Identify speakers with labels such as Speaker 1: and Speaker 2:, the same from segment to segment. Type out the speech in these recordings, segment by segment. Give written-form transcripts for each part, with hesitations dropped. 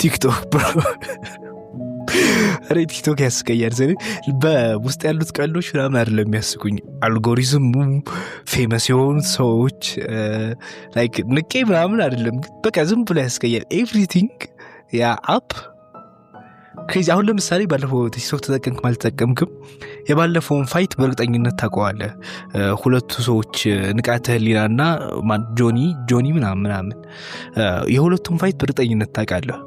Speaker 1: ቲክቶክ ብሮ አሬ ቲክቶክ ያስቀያል። ዘኔ በውስጥ ያሉት ቀልዶች ምናምን አይደለም የሚያስቁኝ፣ አልጎሪዝሙ ፌመስ የሆኑ ሰዎች ላይክ ንቄ ምናምን አይደለም፣ በቃ ዝም ብሎ ያስቀያል። ኤቭሪቲንግ ያ አፕ ከዚህ አሁን ለምሳሌ ባለፈው ቲክቶክ ተጠቀምክም አልተጠቀምክም የባለፈውን ፋይት በእርግጠኝነት ታውቀዋለህ። ሁለቱ ሰዎች ንቃተ ህሊናና ጆኒ ምናምን የሁለቱም ፋይት በእርግጠኝነት ታውቃለህ።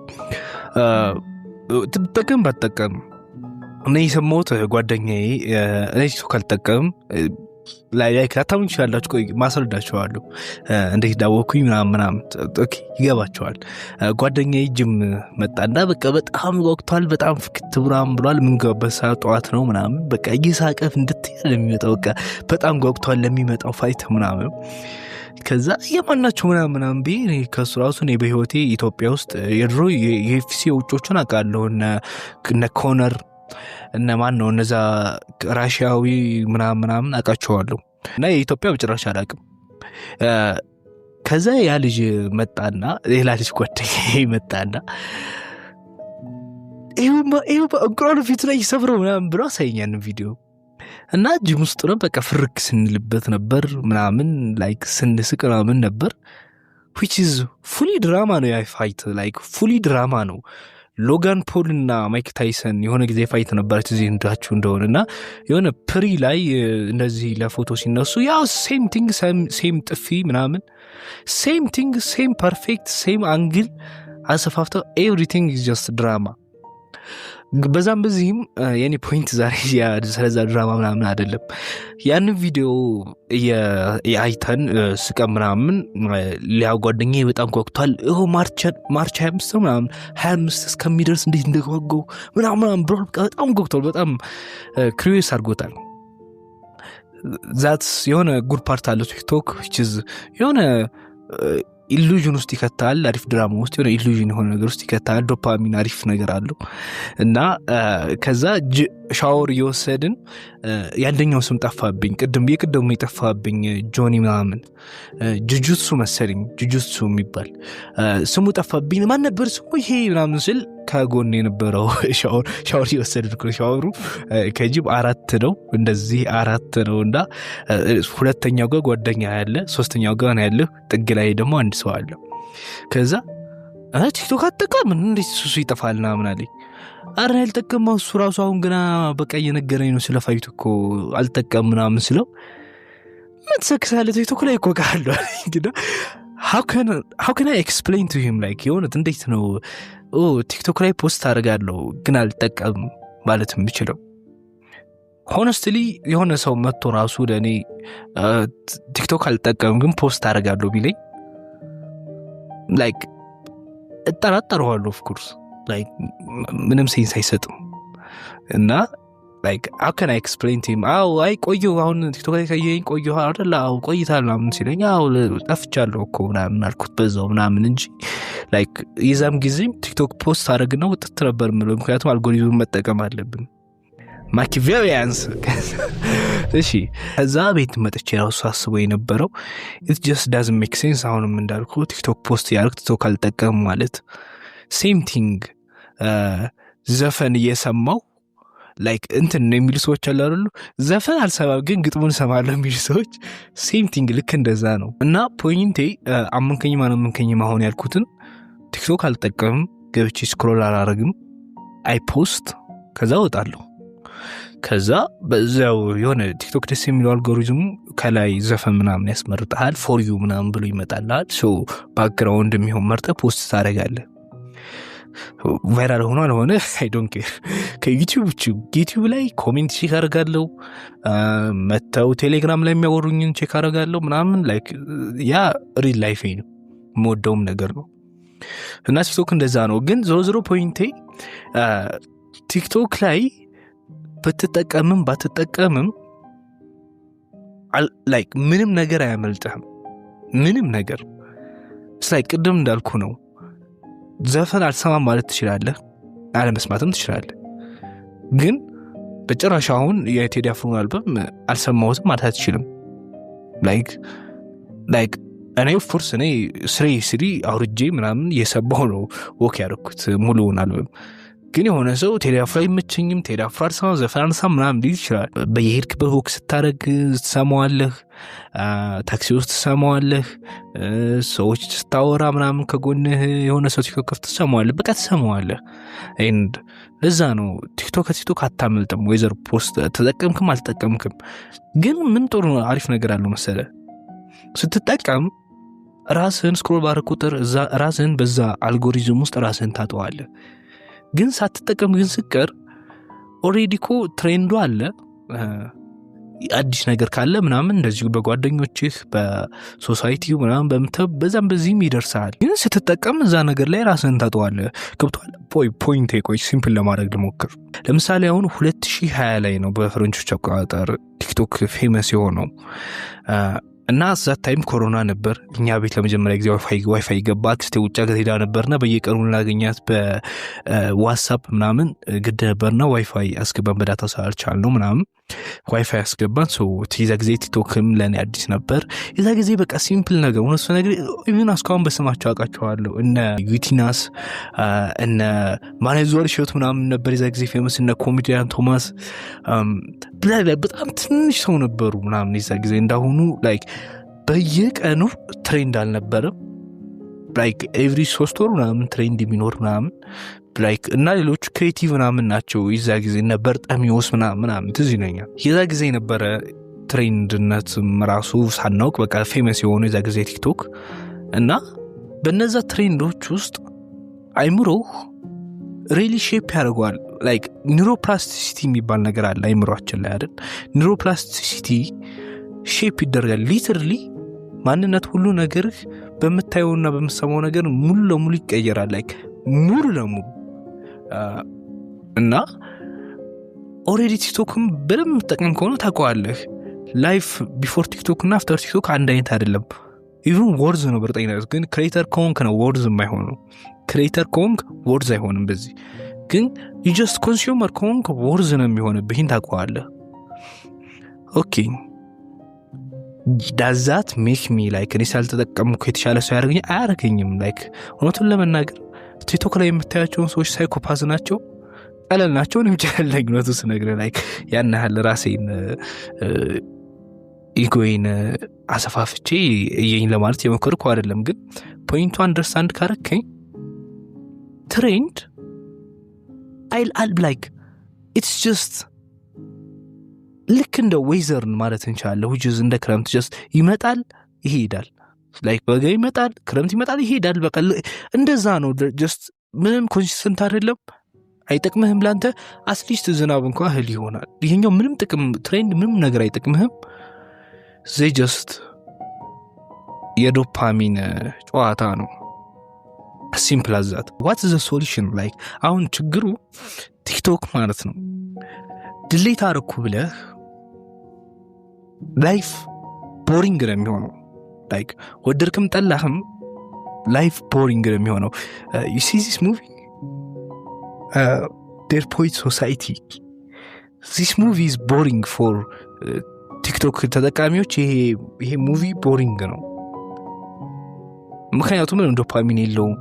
Speaker 1: ትጠቀም ባትጠቀም እኔ የሰማሁት ጓደኛዬ እኔ ቲክቶክ አልጠቀምም ላይክ ላታምኑ ይችላላችሁ። ቆይ ማስረዳችኋለሁ እንዴት ዳወኩኝ ምናምን ኦኬ ይገባችኋል። ጓደኛዬ ጅም መጣና በቃ በጣም ወቅቷል፣ በጣም ፍክት ምናምን ብሏል። ምን ገባበት ሰዓት ጠዋት ነው ምናምን በቃ እየሳቀፍ እንድትያለ የሚመጣው በቃ በጣም ወቅቷል ለሚመጣው ፋይት ምናምን። ከዛ የማናቸው ምናምን ቢኔ ከሱ ራሱ እኔ በህይወቴ ኢትዮጵያ ውስጥ የድሮ የኤፍሲ ውጮችን አውቃለሁ እነ ኮነር እና ማን ነው እነዛ ራሽያዊ ምናምን አውቃቸዋለሁ እና የኢትዮጵያ በጭራሽ አላውቅም። ከዛ ያ ልጅ መጣና ሌላ ልጅ ጓደኛዬ መጣና ይሄው በእንቁራን ፊት ላይ ይሰብረው ምናምን ብሎ አሳየኛን ቪዲዮ እና ጂም ውስጥ ነው በቃ ፍርክ ስንልበት ነበር ምናምን ላይክ ስንስቅ ምናምን ነበር which is fully drama ነው ያ ፋይት ላይክ fully drama ነው። ሎጋን ፖል እና ማይክ ታይሰን የሆነ ጊዜ ፋይት ነበረች እዚህ እንዳችሁ እንደሆነና የሆነ ፕሪ ላይ እንደዚህ ለፎቶ ሲነሱ ያው ሴም ቲንግ ሴም ጥፊ ምናምን ሴም ቲንግ ሴም ፐርፌክት ሴም አንግል አሰፋፍተው ኤቭሪቲንግ ኢዝ ጀስት ድራማ። በዛም በዚህም የኔ ፖይንት ዛሬ ስለዛ ድራማ ምናምን አይደለም። ያንን ቪዲዮ የአይተን ስቀም ምናምን ሊያው ጓደኛዬ በጣም ጓጉቷል። ማርች 25 ምናምን 25 እስከሚደርስ እንዴት እንደጓጓው ምናምን ብሎ በጣም ጓጉቷል። በጣም ክሪዩስ አድርጎታል። ዛትስ የሆነ ጉድ ፓርት አለው ቲክቶክ which is የሆነ ኢሉዥን ውስጥ ይከታል። አሪፍ ድራማ ውስጥ የሆነ ኢሉዥን የሆነ ነገር ውስጥ ይከታል። ዶፓሚን አሪፍ ነገር አለው እና ከዛ ሻወር እየወሰድን ያንደኛው ስም ጠፋብኝ። የቅድሙ የጠፋብኝ ጆኒ ምናምን ጁጁትሱ መሰለኝ ጁጁትሱ የሚባል ስሙ ጠፋብኝ። ማን ነበር ስሙ ይሄ ምናምን ስል ከጎን የነበረው ሻወር እየወሰድን ሻወሩ ከጂም 4 ነው እንደዚህ 4 ነው እና ሁለተኛው ጋር ጓደኛ ያለ ሶስተኛው ጋር ነው ያለው ጥግ ላይ ደግሞ አንድ ሰው አለ። ከዛ ቲክቶክ አጠቃም እንዴት ሱሱ ይጠፋልና ምን አለኝ። አረ አልጠቀምም እሱ ራሱ አሁን ገና በቃ እየነገረኝ ነው ስለ ፋይቱ እኮ አልጠቀምም ምናምን ስለው ምን ተሰክሳለ ቲክቶክ ላይ እኮ ካለው እንግዲህ how can I explain to him like የሆነ እንዴት ነው ቲክቶክ ላይ ፖስት አደርጋለሁ ግን አልጠቀምም ማለት የምችለው? ሆነስትሊ የሆነ ሰው መጥቶ ራሱ ለኔ ቲክቶክ አልጠቀምም ግን ፖስት አደርጋለሁ ቢለኝ like እጠራጠረዋለሁ of course like ምንም ሴንስ አይሰጥም እና like how can I explain to him አይ ቆየሁ አሁን ቲክቶክ ላይ ካየኝ ቆየሁ አይደል ቆይታል ምናምን ሲለኝ ጠፍቻለሁ እኮ ምናምን አልኩት በዛው ምናምን እንጂ like የዛም ጊዜም ቲክቶክ ፖስት አደረግና ወጥቶ ነበር ምለው ምክንያቱም አልጎሪዝም መጠቀም አለብን ማኪያቬሊያንስ። እሺ እዛ ቤት መጥቼ ነው ሳስበው የነበረው it just doesn't make sense። አሁንም እንዳልኩ ቲክቶክ ፖስት ያርክ ቲክቶክ አልጠቀም ማለት same thing ዘፈን እየሰማው ላይክ እንትን ነው የሚሉ ሰዎች አሉ አይደል? ዘፈን አልሰማም ግን ግጥሙን ሰማለሁ የሚሉ ሰዎች ሴም ቲንግ ልክ እንደዛ ነው። እና ፖይንቴ አመንከኝም አሁን ያልኩትን ቲክቶክ አልጠቀምም፣ ገብቼ ስክሮል አላረግም፣ አይ ፖስት ከዛ ወጣለሁ። ከዛ በዛው የሆነ ቲክቶክ ደስ የሚለው አልጎሪዝሙ ከላይ ዘፈን ምናምን ያስመርጣል ፎር ዩ ምናምን ብሎ ይመጣልሃል። ሶ ባክግራውንድ የሚሆን መርጠህ ፖስት ታደርጋለህ። ቫይራል ሆኖ አልሆነ አይ ዶንት ኬር። ከዩቲዩብ ላይ ኮሜንት ቼክ አደርጋለሁ፣ መተው ቴሌግራም ላይ የሚያወሩኝን ቼክ አደርጋለሁ ምናምን ላይክ ያ ሪል ላይፍ ነው የምወደውም ነገር ነው። እና ቲክቶክ እንደዛ ነው። ግን ዞሮ ፖይንቴ ቲክቶክ ላይ ብትጠቀምም ባትጠቀምም ላይክ ምንም ነገር አያመልጥህም። ምንም ነገር ስላይ ቅድም እንዳልኩ ነው። ዘፈን አልሰማም ማለት ትችላለህ፣ አለመስማትም ትችላለህ። ግን በጭራሽ አሁን የቴዲ አፍሮን አልበም አልሰማሁትም ማለት አትችልም። ላይክ እኔ ፎርስ እኔ ስሪ አውርጄ ምናምን እየሰባሁ ነው ወክ ያደረኩት ሙሉውን አልበም። ግን የሆነ ሰው ቴዲ አፍሮ አይመቸኝም፣ ቴዲ አፍሮ አልሰማም፣ ዘፈን አልሰማም ምናምን ሊል ይችላል። በየሄድክበት ወክ ስታደርግ ትሰማዋለህ፣ ታክሲ ውስጥ ትሰማዋለህ፣ ሰዎች ስታወራ ምናምን ከጎንህ የሆነ ሰው ሲከፍት ትሰማዋለህ፣ በቃ ትሰማዋለህ። ኤንድ ለዛ ነው ከቲክቶክ አታመልጥም። ወይዘር ፖስት ተጠቀምክም አልተጠቀምክም። ግን ምን ጥሩ አሪፍ ነገር አለው መሰለ፣ ስትጠቀም ራስህን ስክሮል ባረ ቁጥር ራስህን በዛ አልጎሪዝም ውስጥ ራስህን ታጠዋለህ። ግን ሳትጠቀም ግን ስቀር ኦሬዲ እኮ ትሬንዱ አለ። አዲስ ነገር ካለ ምናምን እንደዚሁ በጓደኞችህ በሶሳይቲው ምናምን በዛም በዚህም ይደርሳል። ግን ስትጠቀም እዛ ነገር ላይ ራስህን ታጠዋለህ። ገብቷል? ፖይንት ቆይ ሲምፕል ለማድረግ ልሞክር። ለምሳሌ አሁን 2020 ላይ ነው በፈረንጆች አቆጣጠር ቲክቶክ ፌመስ የሆነው እና ዛት ታይም ኮሮና ነበር። እኛ ቤት ለመጀመሪያ ጊዜ ዋይፋይ ገባ። አክስቴ ውጭ ሀገር ሄዳ ነበርና በየቀኑ እናገኛት በዋትስአፕ ምናምን ግድ ነበርና ዋይፋይ አስገባን። በዳታ ሳልቻል ነው ምናምን ዋይፋይ አስገባን። የዛ ጊዜ ቲክቶክም ለእኔ አዲስ ነበር። የዛ ጊዜ በቃ ሲምፕል ነገር እነሱ ነገር ኢቭን እስካሁን በስማቸው አውቃቸዋለሁ። እነ ዩቲናስ እነ ማኔዞር ሾት ምናምን ነበር የዛ ጊዜ ፌመስ። እነ ኮሜዲያን ቶማስ በጣም ትንሽ ሰው ነበሩ ምናምን የዛ ጊዜ። እንዳሁኑ ላይክ በየቀኑ ትሬንድ አልነበረም። ላይክ ኤቭሪ 3 ወር ምናምን ትሬንድ የሚኖር ምናምን ላይክ እና ሌሎች ክሬቲቭ ምናምን ናቸው የዛ ጊዜ። እነ በርጠሚዎስ ምናምን ትዝ ይለኛል። የዛ ጊዜ ነበረ ትሬንድነት ራሱ ሳናውቅ በቃ ፌመስ የሆኑ የዛ ጊዜ ቲክቶክ። እና በነዛ ትሬንዶች ውስጥ አይምሮ ሪሊ ሼፕ ያደርገዋል። ላይክ ኒውሮፕላስቲሲቲ የሚባል ነገር አለ አይምሮአችን ላይ አይደል? ኒውሮፕላስቲሲቲ ሼፕ ይደረጋል። ሊትራሊ ማንነት ሁሉ ነገር በምታየውና በምሰማው ነገር ሙሉ ለሙሉ ይቀየራል። ላይክ ሙሉ ለሙሉ እና ኦሬዲ ቲክቶክም በደንብ ተጠቅም ከሆነ ታውቀዋለህ። ላይፍ ቢፎር ቲክቶክ እና አፍተር ቲክቶክ አንድ አይነት አይደለም። ኢቭን ወርዝ ነው በርጠኝነት። ግን ክሬተር ከሆንክ ነው ወርዝ የማይሆነው። ክሬተር ከሆንክ ወርዝ አይሆንም። በዚህ ግን ዩጀስት ኮንሱመር ከሆንክ ወርዝ ነው የሚሆንብህ። ይህን ታውቀዋለህ። ኦኬ ዳዛት ሜክ ሚ ላይክ እኔ ሳልተጠቀምኩ የተሻለ ሰው አያደርገኝም። ላይክ እውነቱን ለመናገር ቲክቶክ ላይ የምታያቸውን ሰዎች ሳይኮፓዝ ናቸው፣ ቀለል ናቸው። እኔም ጨለኝ እውነቱ ስነግርህ ላይክ ያን ያህል ራሴን ኢጎይን አሰፋፍቼ እየኝ ለማለት የሞከርኩ አይደለም። ግን ፖይንቱ አንደርስታንድ ካረከኝ ትሬንድ አይል ላይክ ኢትስ ጀስት ልክ እንደ ዌዘርን ማለት እንችላለን። which is እንደ ክረምት just ይመጣል ይሄዳል። ላይክ በጋ ይመጣል ክረምት ይመጣል ይሄዳል። በቃ እንደዛ ነው። just ምንም ኮንሲስተንት አይደለም። አይጠቅምህም ላንተ። አትሊስት ዝናብ እንኳን እህል ይሆናል። ይሄኛው ምንም ጥቅም ትሬንድ ምንም ነገር አይጠቅምህም። they just የዶፓሚን ጨዋታ ነው። ሲምፕል as that. what is the solution? like አሁን ችግሩ ቲክቶክ ማለት ነው ድሌት አረኩ ብለህ ላይፍ ቦሪንግ ነው የሚሆነው። ላይክ ወደድክም ጠላህም ላይፍ ቦሪንግ ነው የሚሆነው። you see this movie their poet society. this movie is boring for ቲክቶክ ተጠቃሚዎች። ይሄ ሙቪ ቦሪንግ ነው ምክንያቱም ምንም ዶፓሚን የለውም።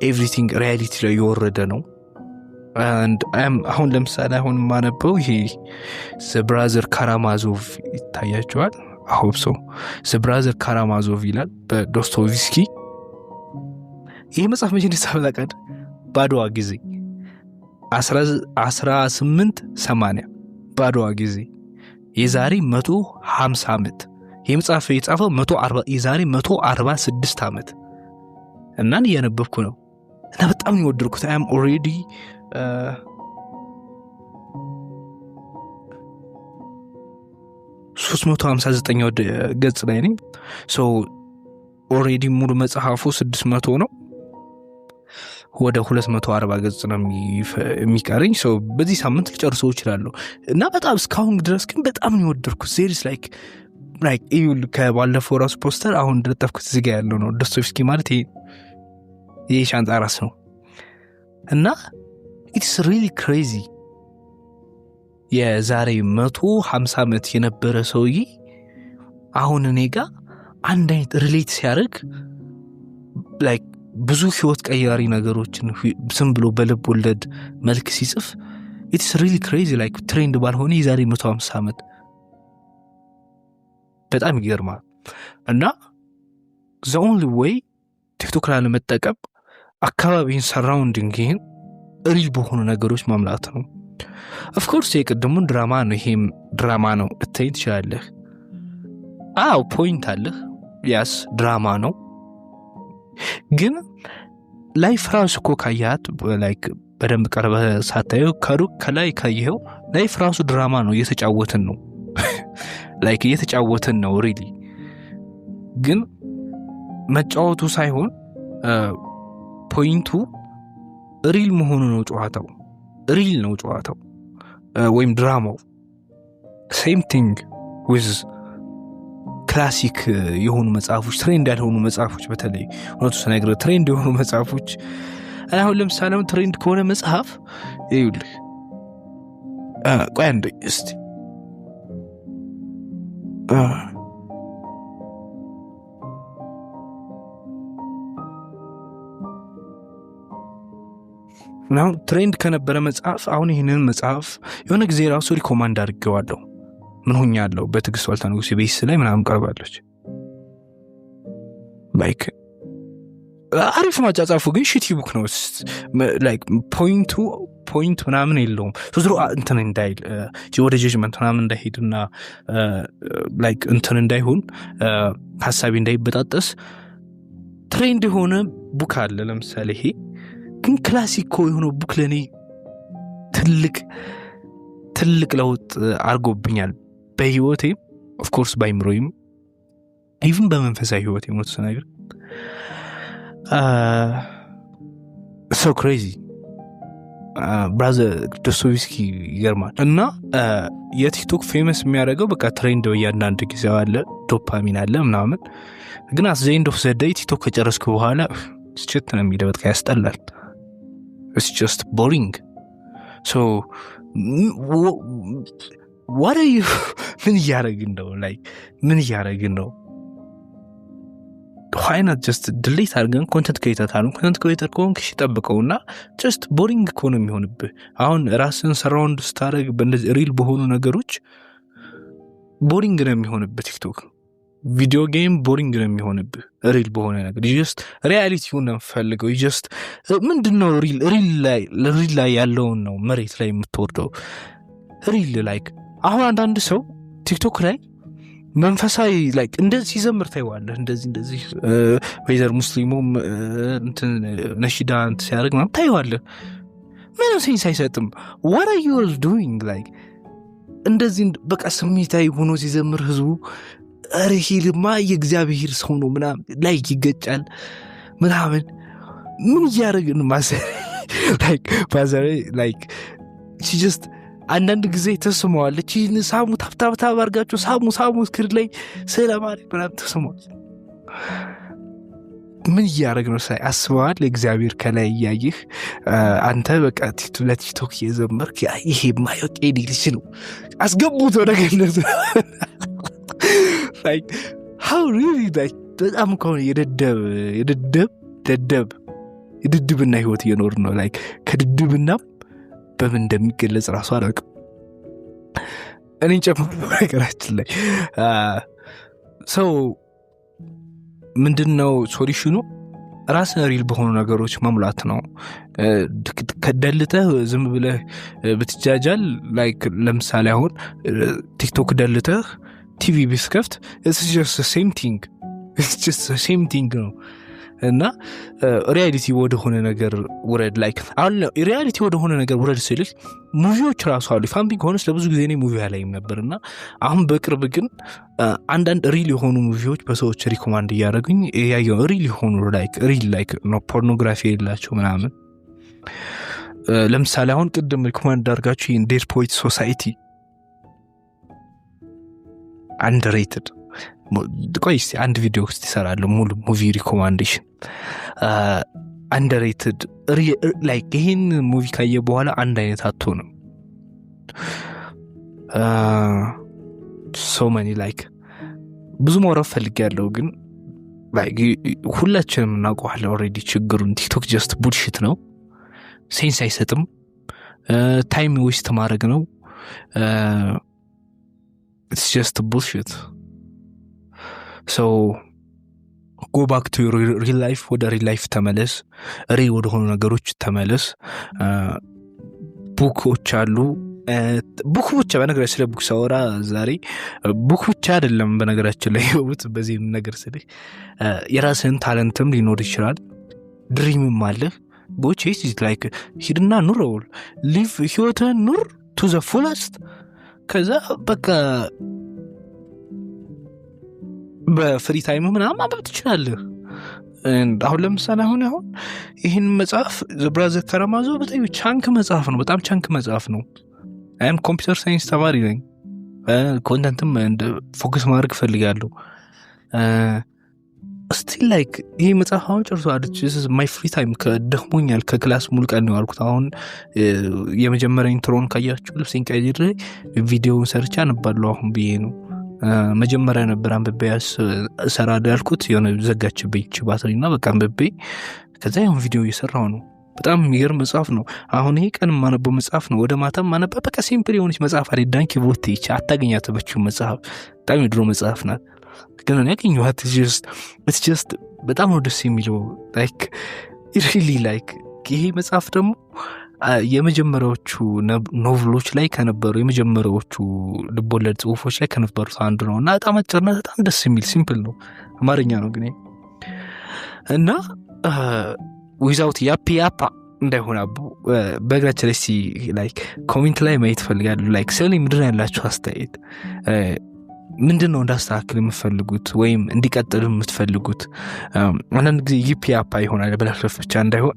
Speaker 1: ኤቭሪቲንግ ሪያሊቲ ላይ የወረደ ነው። አሁን ለምሳሌ አሁን ማነበው ይሄ ዘብራዘር ካራማዞቭ ይታያቸዋል። አሁን ሰው ዘብራዘር ካራማዞቭ ይላል በዶስቶቭስኪ። ይሄ መጽሐፍ መቼ እንደተጻፈ ባዶዋ ጊዜ 1880 ባዶዋ ጊዜ የዛሬ 150 ዓመት። ይሄ መጽሐፍ የተጻፈው የዛሬ 146 ዓመት እና እያነበብኩ ነው እና በጣም ይወደድኩት። አይ አም ኦሬዲ 359 ገጽ ላይ ነኝ። ሶ ኦሬዲ ሙሉ መጽሐፉ 600 ነው። ወደ 240 ገጽ ነው የሚቀረኝ። ሶ በዚህ ሳምንት ልጨርሰው እችላለሁ እና በጣም እስካሁን ድረስ ግን በጣም ነው የወደድኩት። ሴሪስ ላይክ ይሁን ከባለፈው ራሱ ፖስተር አሁን እንደተጠፍኩት እዚህ ጋር ያለው ነው ዶስቶቭስኪ ማለት ይሄ ሻንጣ ራስ ነው እና it's really crazy። የዛሬ 150 ዓመት የነበረ ሰውዬ አሁን እኔ ጋር አንድ አይነት ሪሌት ሲያደርግ ላይክ ብዙ ህይወት ቀያሪ ነገሮችን ዝም ብሎ በልብ ወለድ መልክ ሲጽፍ it's really crazy like ትሬንድ ባልሆነ የዛሬ 150 ዓመት በጣም ይገርማል። እና the only way ቲክቶክ ላይ ለመጠቀም አካባቢን ሰራውንዲንግን ሪል በሆኑ ነገሮች ማምላት ነው። of course የቅድሙን ድራማ ነው ይሄም ድራማ ነው ልትይ ትችላለህ። አዎ ፖይንት አለህ ያስ ድራማ ነው ግን ላይፍ ራሱ እኮ ካያት ላይክ በደንብ ቀርበህ ሳታየው ከሩቅ ከላይ ካየው ላይፍ ራሱ ድራማ ነው እየተጫወትን ነው ላይክ እየተጫወትን ነው ሪሊ ግን መጫወቱ ሳይሆን ፖይንቱ ሪል መሆኑ ነው ጨዋታው ሪል ነው ጨዋታው ወይም ድራማው same thing with ክላሲክ የሆኑ መጽሐፎች ትሬንድ ያልሆኑ መጽሐፎች በተለይ ወጥቶ ሰነግረ ትሬንድ የሆኑ መጽሐፎች አሁን ለምሳሌ ትሬንድ ከሆነ መጽሐፍ ይኸውልህ ቆይ አንዴ እስቲ ነው ትሬንድ ከነበረ መጽሐፍ አሁን ይሄንን መጽሐፍ የሆነ ጊዜ ራሱ ሪኮማንድ አድርጌዋለሁ ምን ሆኛለሁ በትግስት ዋልታ ንጉስ ቤስ ላይ ምናምን ቀርባለች ላይክ አሪፍ ማጫጫፉ ግን ሽቲ ቡክ ነው ላይክ ፖይንት ምናምን የለውም ሶዝሮ እንትን እንዳይል ወደ ጀጅመንት ምናምን እንዳይሄድና ላይክ እንትን እንዳይሆን ሐሳቢ እንዳይበጣጠስ ትሬንድ የሆነ ቡክ አለ ለምሳሌ ይሄ ግን ክላሲክ የሆነ ቡክ ለኔ ትልቅ ለውጥ አርጎብኛል በህይወቴ ኦፍ ኮርስ ባይምሮይም ኢቭን በመንፈሳዊ ህይወቴ ሞት ነገር so crazy ብራዘር ዶስቶቭስኪ ይገርማል። እና የቲክቶክ ፌመስ የሚያደርገው በቃ ትሬንድ በእያንዳንድ ጊዜው አለ ዶፓሚን አለ ምናምን ግን at the end of the day ቲክቶክ ከጨረስኩ በኋላ ስችት ነው የሚለው በቃ ያስጠላል it's just boring so what are you ምን እያደረግን ነው like ምን እያደረግን ነው why not just delete አድርገን ኮንተንት ክሬተር ከሆንክ ጠብቀውና just boring እኮ ነው የሚሆንብህ አሁን ራስን ሰራውንድ ስታደርግ በእንደዚህ ሪል በሆኑ ነገሮች ቦሪንግ ነው የሚሆንብህ ቲክቶክ ቪዲዮ ጌም ቦሪንግ ነው የሚሆንብህ ሪል በሆነ ነገር just ሪያሊቲውን ነው ፈልገው just ምንድነው ሪል ላይ ያለውን ነው መሬት ላይ የምትወርደው ሪል ላይክ አሁን አንዳንድ ሰው ቲክቶክ ላይ መንፈሳዊ ላይክ እንደዚህ ሲዘምር ታይዋለህ እንደዚህ ወይዘር ሙስሊሙም እንትን ነሽዳ እንት ሲያደርግ ማለት ታይዋለህ ምንም ሴንስ አይሰጥም what are you all doing like እንደዚህ በቃ ስሜታዊ ሆኖ ሲዘምር ህዝቡ አረሂልማ የእግዚአብሔር ሰው ነው ምናምን ላይክ ይገጫል ምናምን ምን ያደርግን ማዘር ላይክ she just አንዳንድ ጊዜ ተስመዋለች ይህን ሳሙ ታብታብ አድርጋችሁ ሳሙ ስክሪን ላይ ስለማለት ምናምን ተስመዋል ምን እያደረግ ነው ሳይ አስበዋል እግዚአብሔር ከላይ እያየህ አንተ በቃ ለቲክቶክ እየዘመርክ ይሄ ማየው ልጅ ነው አስገቡት ወደ ገነት like how really like በጣም ከሆነ የድድብና ህይወት እየኖር ነው like ከድድብና በምን እንደሚገለጽ ራሱ አላውቅም እኔን ጨምሮ ነገራችን ላይ ሰው ምንድነው ሶሉሽኑ ራስን ሪል በሆኑ ነገሮች መሙላት ነው ከደልተህ ዝም ብለህ ብትጃጃል ላይክ ለምሳሌ አሁን ቲክቶክ ደልተህ ቲቪ ቢስከፍት it's just the same thing ነው እና ሪያሊቲ ወደ ሆነ ነገር ወረድ ላይክ አሁን ሪያሊቲ ወደ ሆነ ነገር ወረድ ሲልክ ሙቪዎች ራሱ አሉ ፋምቢንግ ሆነስ ለብዙ ጊዜ እኔ ሙቪ አላይም ነበርና አሁን በቅርብ ግን አንዳንድ ሪል የሆኑ ሙቪዎች በሰዎች ሪኮማንድ እያደረጉኝ ያየው ሪል የሆኑ ላይክ ነው ፖርኖግራፊ የላቸው ምናምን ለምሳሌ አሁን ቅድም ሪኮማንድ አድርጋችሁ ኢንዴር ፖይት ሶሳይቲ underrated ቆይስ አንድ ቪዲዮ ውስጥ ይሰራለሁ ሙሉ ሙቪ ሪኮማንዴሽን underrated like ይሄን ሙቪ ካየ በኋላ አንድ አይነት አትሆንም so many like ብዙ ማውራት ፈልጌያለሁ ግን like ሁላችንም እናውቀዋለን ኦልሬዲ ችግሩን ቲክቶክ ጀስት ቡልሺት ነው ሴንስ አይሰጥም ታይም ዌስት ማድረግ ነው it's just bullshit so go back to your real life ወደ real life ተመለስ ወደ ሆኑ ነገሮች ተመለስ ቡኮች አሉ ቡክ ብቻ በነገራችን ስለ ቡክ ሳወራ ዛሬ ቡክ ብቻ አይደለም በነገራችን ላይ ወጥ በዚህ ነገር ስለዚህ የራስህን ታለንትም ሊኖር ይችላል ድሪምም አለ which is like ሂድና ኑር live ህይወትህን ኑር to the fullest ከዛ በቃ በፍሪ ታይም ምናምን ማንበብ ትችላለህ አሁን ለምሳሌ አሁን ይሄን መጽሐፍ ዘብራዘር ካራማዞ በጣም ቻንክ መጽሐፍ ነው በጣም ቻንክ መጽሐፍ ነው አም ኮምፒውተር ሳይንስ ተማሪ ነኝ ኮንተንትም ፎከስ ማድረግ ፈልጋለሁ still like ይሄ መጽሐፍ አሁን ጨርሶ አድርቼ my free time ከደህሞኛል ከክላስ ሙሉ ቀን ነው ያልኩት አሁን የመጀመሪያ ኢንትሮን ካያችሁ ልብሴን ቀይሬ ቪዲዮውን ሰርቻ ነባለሁ አሁን ብዬ ነው መጀመሪያ ነበር አንብቤያስ ሰራዳ ያልኩት የሆነ ዘጋችብኝ ባትሪና በቃ አንብቤ ከዛ ያን ቪዲዮ እየሰራው ነው በጣም የሚገርም መጽሐፍ ነው አሁን ይሄ ቀን ማነበው መጽሐፍ ነው ወደ ማታም ማነበው በቃ ሲምፕል የሆነች መጽሐፍ አይደል ዳንኪ ቦቲ አታገኛት በችው መጽሐፍ በጣም የድሮ መጽሐፍ ናት ግን እኔ ያገኘኋት it's just በጣም ነው ደስ የሚለው like really like ይሄ መጽሐፍ ደግሞ የመጀመሪያዎቹ ኖቭሎች ላይ ከነበሩ የመጀመሪያዎቹ ልቦለድ ጽሁፎች ላይ ከነበሩት አንዱ ነውና በጣም አጭርና በጣም ደስ የሚል ሲምፕል ነው አማርኛ ነው ግን እና without ያፓ እንዳይሆን አቡ በግራችን ላይ like ኮሜንት ላይ ማየት ፈልጋለሁ like ስለኔ ምንድን ያላችሁ አስተያየት ምንድነው እንዳስተካክል የምትፈልጉት ወይም እንዲቀጥል የምትፈልጉት አንዳንድ ጊዜ ይፒያፓ ይሆናል በላክለፍ ብቻ እንዳይሆን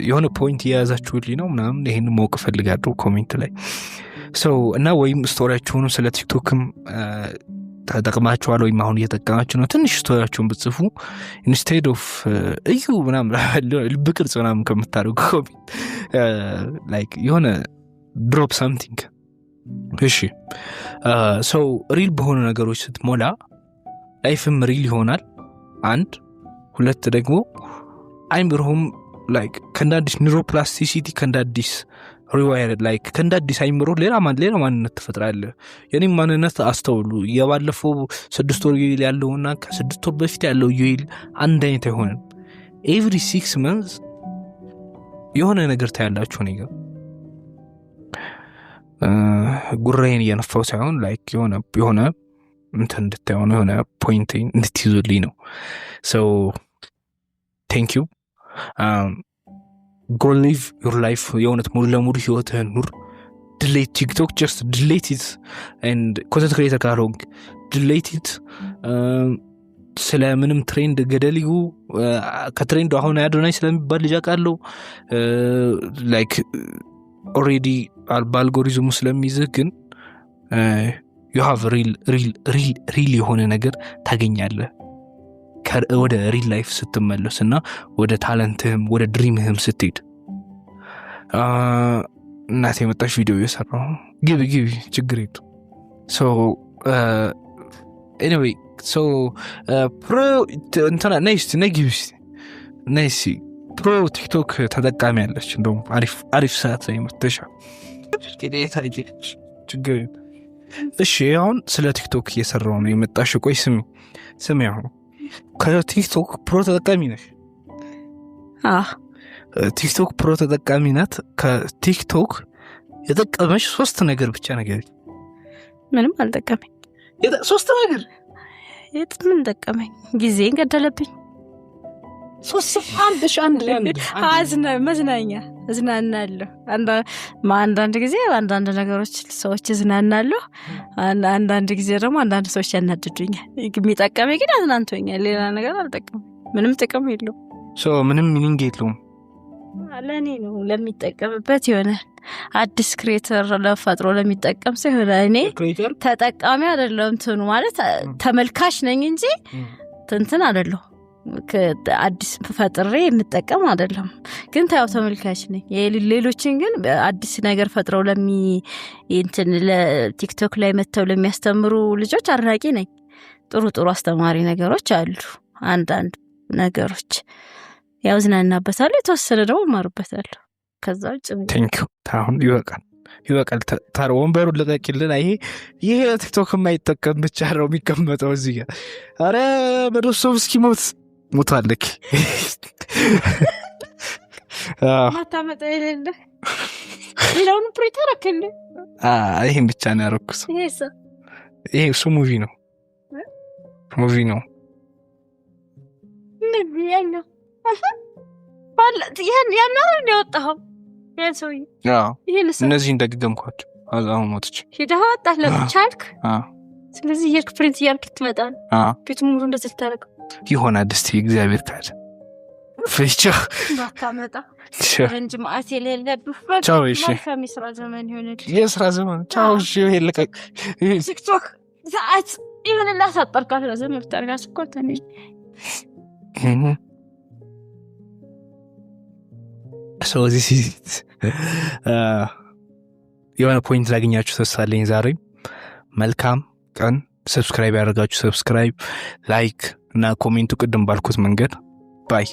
Speaker 1: የሆነ ፖይንት የያዛችሁልኝ ነው ምናምን ይሄን ማወቅ ፈልጋለሁ ኮሜንት ላይ so እና ወይም ስቶሪያችሁን ስለ ቲክቶክም ተጠቅማችኋል ወይም አሁን እየተጠቀማችሁ ነው ትንሽ ስቶሪያችሁን ብትጽፉ instead of እዩ ምናምን ልብ ቅርጽ ምናምን ከምታደርጉ ኮሜንት like የሆነ drop something እሺ so ሪል በሆነ ነገሮች ስትሞላ ላይፍም ሪል ይሆናል አንድ ሁለት ደግሞ አይምሮም like ከንዳዲስ ኒውሮፕላስቲሲቲ ከንዳዲስ ሪዋይርድ like ከንዳዲስ አይምሮ ሌላ ማንነት ተፈጥራለህ የኔ ማንነት አስተውሉ የባለፈው 6 ወር ያለውና ከ6 ወር በፊት ያለው ይል አንድ አይነት አይሆንም every 6 months የሆነ ነገር ታያላችሁ ነው ጉራዬን እየነፋው ሳይሆን like የሆነ እንትን እንድታየው ነው የሆነ ፖይንት እንድትይዙልኝ ነው so thank you go live your life የሆነት ሙሉ ለሙሉ ህይወትህን ኑር delete TikTok just delete it and content creator ካሮንግ delete it ስለ ምንም ትሬንድ ገደልዩ ከትሬንዱ አሁን ያድርናይ ስለሚባል ልጅ አቃለው like already አልጎሪዝሙ ስለሚይዝህ ግን you have real የሆነ ነገር ታገኛለህ ወደ ሪል ላይፍ ስትመለስና ወደ ታለንትህም ወደ ድሪምህም ስትሄድ እናቴ መጣሽ ቪዲዮ እየሰራሁ ግቢ ችግር የለም so anyway so pro እንትና ነይስ ፕሮ ቲክቶክ ተጠቃሚ ያለች እንደውም አሪፍ ሰዓት ላይ መጥተሻ ከዴታ አይደች ችግር እሺ አሁን ስለ ቲክቶክ እየሰራው ነው የመጣሽ ቆይ ስሚ አሁን ከቲክቶክ ፕሮ ተጠቃሚ ነሽ ቲክቶክ ፕሮ ተጠቃሚ ናት ከቲክቶክ የጠቀመሽ 3 ነገር ብቻ ነገር
Speaker 2: ምንም አልጠቀመኝ
Speaker 1: 3 ነገር
Speaker 2: ምን ጠቀመኝ ጊዜን ገደለብኝ
Speaker 1: 3 አንድ
Speaker 2: መዝናኛ እዝናናለሁ አንዳንድ ጊዜ አንዳንድ ነገሮች ሰዎች እዝናናለሁ አንዳንድ ጊዜ ደግሞ አንዳንድ ሰዎች ያናድዱኛል የሚጠቀመኝ ግን አዝናንቶኛል ሌላ ነገር አልጠቀመኝ ምንም ጥቅም የለውም
Speaker 1: so ምንም ሚኒንግ የለውም
Speaker 2: ለኔ ነው ለሚጠቀምበት ይሆናል አዲስ ክሬተር ለፈጥሮ ለሚጠቀም ሰው ይሆናል እኔ ተጠቃሚ አይደለም እንትኑ ማለት ተመልካች ነኝ እንጂ እንትን አይደለም አዲስ ፈጥሬ የምጠቀም አይደለም ግን ታው ተመልካች ነኝ ሌሎችን ግን አዲስ ነገር ፈጥረው እንትን ለቲክቶክ ላይ መተው ለሚያስተምሩ ልጆች አድናቂ ነኝ ጥሩ ጥሩ አስተማሪ ነገሮች አሉ። አንዳንድ ነገሮች ያው ዝናናበታለሁ፣ የተወሰነ ደግሞ እማርበታለሁ። ከዛ ውጭ
Speaker 1: ቴንኪው። አሁን ይበቃል። ታዲያ ወንበሩን ልቀቂልን። ይሄ ቲክቶክ የማይጠቀም ብቻ ነው የሚቀመጠው እዚህ ጋር። አረ በዶሶቭ እስኪሞት ሞቷልክ።
Speaker 2: ማታመጣ የሌለ ሌላውን ፕሪንተር አከለ።
Speaker 1: ይሄን ብቻ ነው ያደረኩት። ይሄ እሱ ሙቪ ነው
Speaker 2: ያኛው ያን ያወጣኸው ያን ሰውዬ
Speaker 1: እነዚህ እንደገገምኳቸው አሁን ሞትች
Speaker 2: ሄደህ ወጣህ ለቻልክ። ስለዚህ የርክ ፕሪንት እያልክ ትመጣል። ቤቱ ሙሉ እንደዚህ ልታደርገው
Speaker 1: ይሆናል። እስቲ እግዚአብሔር ካለ ፍቻ
Speaker 2: ባታመጣ እንጂ ማአት የሌለብህ።
Speaker 1: ቻው። እሺ
Speaker 2: የስራ ዘመን ይሆንልህ።
Speaker 1: የስራ ዘመን ቻው። እሺ ይልቀቅ።
Speaker 2: ቲክቶክ ሰዓት ይሆንልህ። አሳጠርካት ለዘመን ብታርጋስ እኮ ተኔ
Speaker 1: So this is የሆነ ፖይንት ላገኛችሁ ተሳለኝ ዛሬ። መልካም ቀን። ሰብስክራይብ ያደርጋችሁ ሰብስክራይብ፣ ላይክ እና ኮሜንቱ ቅድም ባልኩት መንገድ ባይ